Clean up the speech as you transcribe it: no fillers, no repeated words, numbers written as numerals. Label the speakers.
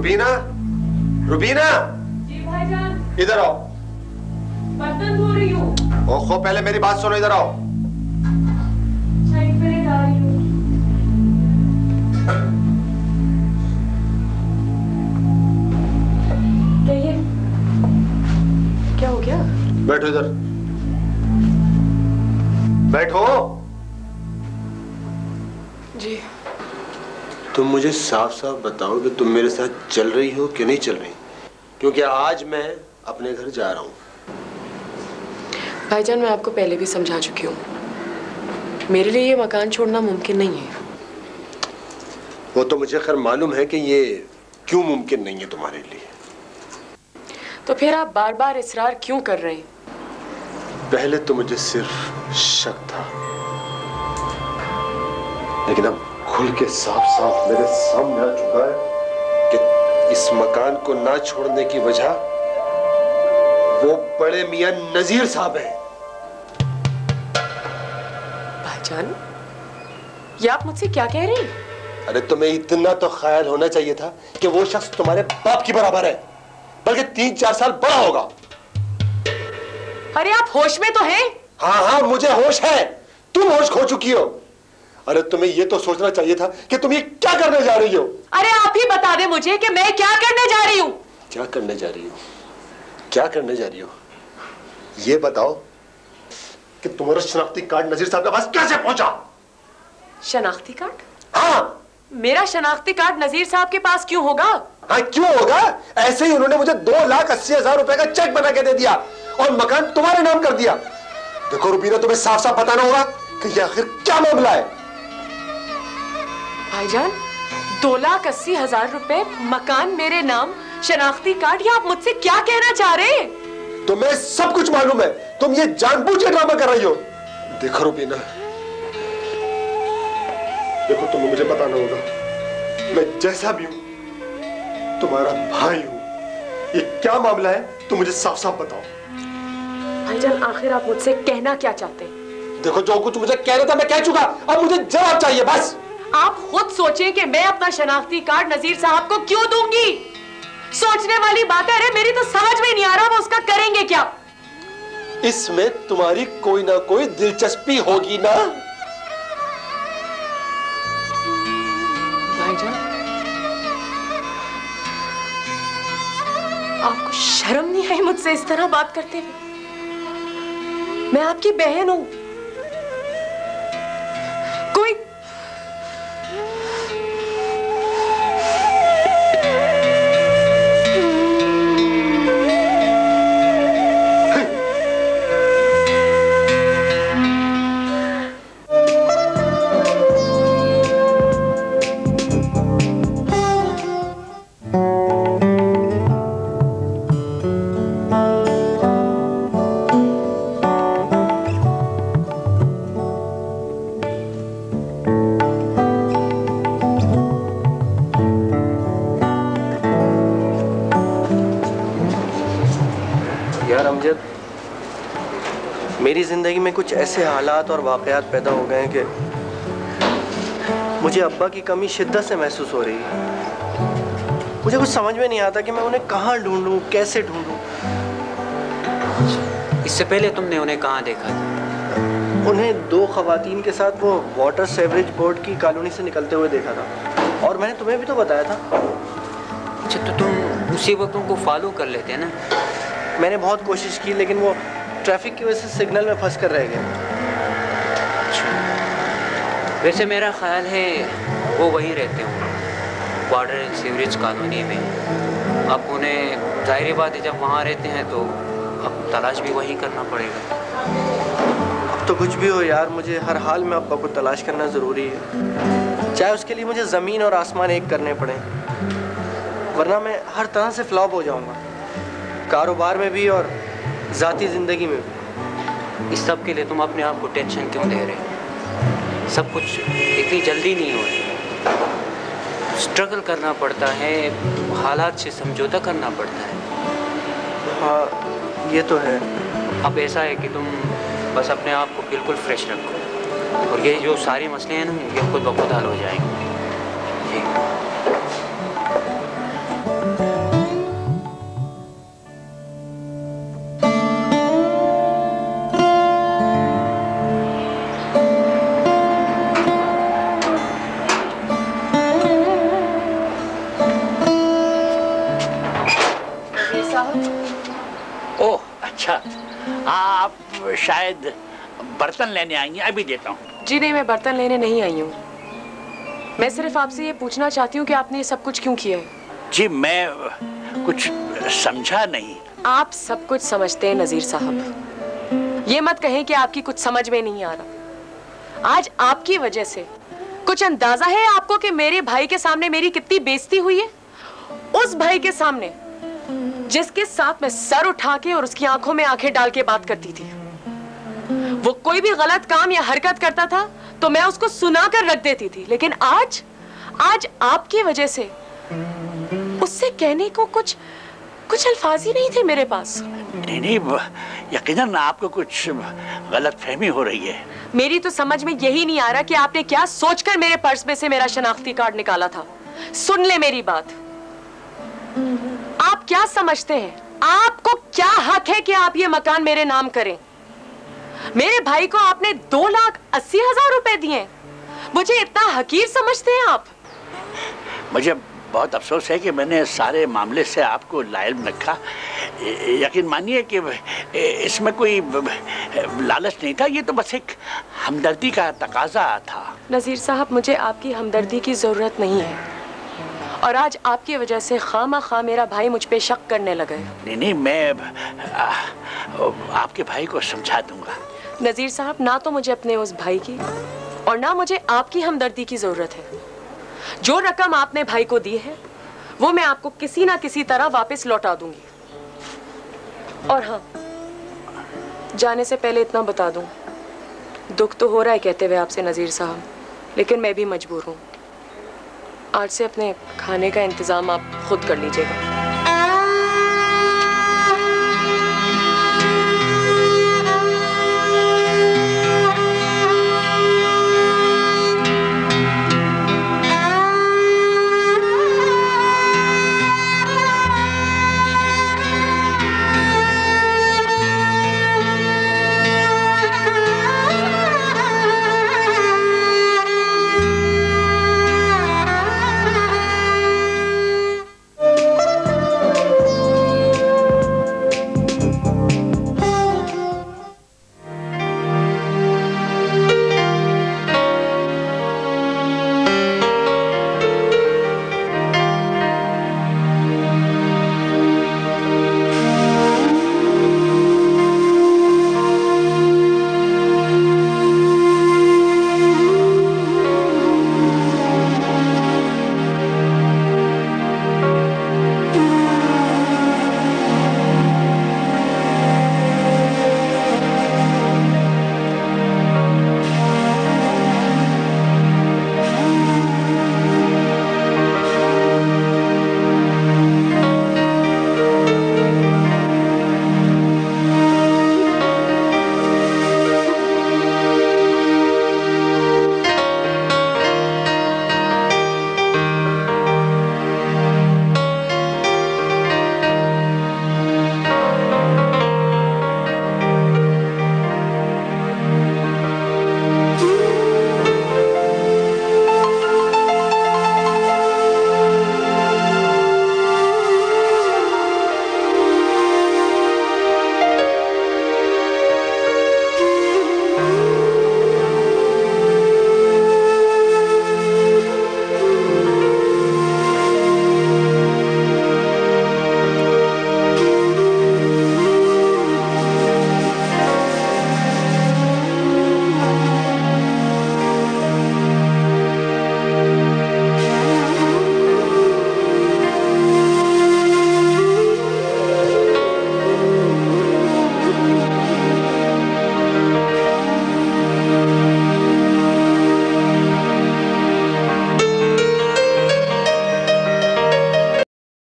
Speaker 1: रुबीना, रुबीना।
Speaker 2: जी भाईजान।
Speaker 1: इधर आओ।
Speaker 2: बर्तन धो रही हूँ।
Speaker 1: ओहो, पहले मेरी बात सुनो, इधर आओ।
Speaker 2: जा रही हूँ। क्या हो गया?
Speaker 1: बैठो इधर, बैठो।
Speaker 2: जी।
Speaker 1: तुम मुझे साफ साफ बताओ कि तुम मेरे साथ चल रही हो कि नहीं चल रही, क्योंकि आज मैं अपने घर जा रहा हूँ।
Speaker 2: भाईजान, मैं आपको पहले भी समझा चुकी हूँ, मेरे लिए ये मकान छोड़ना मुमकिन नहीं है।
Speaker 1: वो तो मुझे खैर मालूम है कि ये क्यों मुमकिन नहीं है तुम्हारे लिए।
Speaker 2: तो फिर आप बार बार इसरार क्यों कर रहे हैं?
Speaker 1: पहले तो मुझे सिर्फ शक था, लेकिन अब खुल के साफ साफ मेरे सामने आ चुका है कि इस मकान को ना छोड़ने की वजह वो बड़े मियां नजीर साहब हैं।
Speaker 2: भाईजान, ये आप मुझसे क्या कह रहे हैं?
Speaker 1: अरे तुम्हें इतना तो ख्याल होना चाहिए था कि वो शख्स तुम्हारे बाप की बराबर है, बल्कि 3-4 साल बड़ा होगा।
Speaker 2: अरे आप होश में तो हैं?
Speaker 1: हाँ हाँ, मुझे होश है, तुम होश खो चुकी हो। अरे तुम्हें ये तो सोचना चाहिए था कि तुम ये क्या करने जा रही हो।
Speaker 2: अरे आप ही बता दे मुझे कि मैं क्या करने जा रही हूँ।
Speaker 1: क्या करने जा रही हो? क्या करने जा रही हो? ये बताओ कि तुम्हारा शनाख्ती कार्ड नजीर साहब के पास कैसे पहुंचा?
Speaker 2: शनाख्ती कार्ड?
Speaker 1: हाँ।
Speaker 2: मेरा शनाख्ती कार्ड नजीर साहब के पास क्यों होगा?
Speaker 1: हाँ, क्यों होगा? ऐसे ही उन्होंने मुझे 2,80,000 रुपए का चेक बना के दे दिया और मकान तुम्हारे नाम कर दिया। देखो रुबीना, तुम्हें साफ साफ बताना होगा कि ये आखिर क्या मामला है।
Speaker 2: भाईजान, 2,80,000 रुपए, मकान मेरे नाम, शनाख्ती कार्ड, ये आप मुझसे क्या कहना चाह रहे हैं?
Speaker 1: तुम्हें सब कुछ मालूम है, तुम ये जानबूझ के ड्रामा कर रही हो। देखो रुबीना, देखो तुम्हें मुझे बताना होगा, मैं जैसा भी हूं तुम्हारा भाई हूं। ये क्या मामला है तुम मुझे साफ साफ बताओ।
Speaker 2: भाईजान, आखिर आप मुझसे कहना क्या चाहते हैं?
Speaker 1: देखो, जो कुछ मुझे कहना था मैं कह चुका, अब मुझे जवाब चाहिए बस।
Speaker 2: आप खुद सोचें कि मैं अपना शनाख्ती कार्ड नजीर साहब को क्यों दूंगी। सोचने वाली बात है। अरे मेरी तो समझ में नहीं आ रहा वो उसका करेंगे क्या।
Speaker 1: इसमें तुम्हारी कोई ना कोई दिलचस्पी होगी ना।
Speaker 2: भाईजान, आपको शर्म नहीं आई मुझसे इस तरह बात करते हुए? मैं आपकी बहन हूं। कोई
Speaker 3: मेरी ज़िंदगी में कुछ ऐसे हालात और वाक़यात पैदा हो गए हैं कि मुझे अब्बा की कमी शिद्दत से महसूस हो रही है। मुझे कुछ समझ में नहीं आता कि मैं उन्हें कहाँ ढूंढूं, कैसे ढूंढूं।
Speaker 4: इससे पहले तुमने उन्हें कहाँ देखा था?
Speaker 3: उन्हें 2 ख़वातीन के साथ वो वाटर सेवरेज बोर्ड की कॉलोनी से निकलते हुए देखा था, और मैंने तुम्हें भी तो बताया था।
Speaker 4: अच्छा, तो तुम उसी वक्त उनको फॉलो कर लेते ना?
Speaker 3: मैंने बहुत कोशिश की, लेकिन वो ट्रैफिक की वजह से सिग्नल में फंस कर रह गए।
Speaker 4: वैसे मेरा ख्याल है वो वहीं रहते होंगे, वाटर एंड सीवरेज कॉलोनी में। अब उन्हें जाहिर बात है जब वहाँ रहते हैं तो अब तलाश भी वहीं करना पड़ेगा।
Speaker 3: अब तो कुछ भी हो यार, मुझे हर हाल में अब्बा को तलाश करना ज़रूरी है, चाहे उसके लिए मुझे ज़मीन और आसमान एक करने पड़े, वरना मैं हर तरह से फ्लॉप हो जाऊँगा, कारोबार में भी और ज़ाती ज़िंदगी में भी।
Speaker 4: इस सब के लिए तुम अपने आप को टेंशन क्यों दे रहे हो? सब कुछ इतनी जल्दी नहीं हो रही। स्ट्रगल करना पड़ता है, हालात से समझौता करना पड़ता है।
Speaker 3: हाँ, ये तो है।
Speaker 4: अब ऐसा है कि तुम बस अपने आप को बिल्कुल फ्रेश रखो, और ये जो सारे मसले हैं ना, ये खुद ब खुद हल हो जाएंगे।
Speaker 5: शायद बर्तन लेने आई हैं, अभी देता हूँ।
Speaker 2: जी नहीं, मैं बर्तन लेने नहीं आई हूँ। मैं सिर्फ आपसे ये पूछना चाहती हूँ कि आपने ये सब कुछ क्यों किया है।
Speaker 5: जी मैं कुछ समझा नहीं।
Speaker 2: आप सब कुछ समझते हैं नजीर साहब, ये मत कहें कि आपकी कुछ समझ में नहीं आ रहा। आज आपकी वजह से कुछ अंदाजा है आपको कि मेरे भाई के सामने मेरी कितनी बेइज्जती हुई है? उस भाई के सामने जिसके साथ मैं सर उठा के और उसकी आंखों में आंखें डाल के बात करती थी। वो कोई भी गलत काम या हरकत करता था तो मैं उसको सुना कर रख देती थी, लेकिन आज आपकी वजह से उससे कहने को कुछ अल्फाज ही नहीं थे मेरे पास।
Speaker 5: नहीं, यकीनन आपको कुछ गलत फहमी हो रही है।
Speaker 2: मेरी तो समझ में यही नहीं आ रहा कि आपने क्या सोचकर मेरे पर्स में से मेरा शनाख्ती कार्ड निकाला था। सुन ले मेरी बात, आप क्या समझते हैं, आपको क्या हक है कि आप ये मकान मेरे नाम करें? मेरे भाई को आपने 2,80,000 रुपए दिए, मुझे इतना हकीर समझते हैं आप?
Speaker 5: मुझे बहुत अफसोस है कि मैंने सारे मामले से आपको लाइल रखा। यकीन मानिए कि इसमें कोई लालच नहीं था, ये तो बस एक हमदर्दी का तकाजा था।
Speaker 2: नजीर साहब, मुझे आपकी हमदर्दी की जरूरत नहीं है, और आज आपकी वजह से खामा मेरा भाई मुझ पे शक करने लगा है।
Speaker 5: नहीं, मैं आपके भाई को समझा दूंगा।
Speaker 2: नजीर साहब, ना तो मुझे अपने उस भाई की और ना मुझे आपकी हमदर्दी की जरूरत है। जो रकम आपने भाई को दी है वो मैं आपको किसी ना किसी तरह वापस लौटा दूंगी। और हाँ, जाने से पहले इतना बता दूं, दुख तो हो रहा है कहते हुए आपसे नजीर साहब, लेकिन मैं भी मजबूर हूँ। आज से अपने खाने का इंतजाम आप खुद कर लीजिएगा।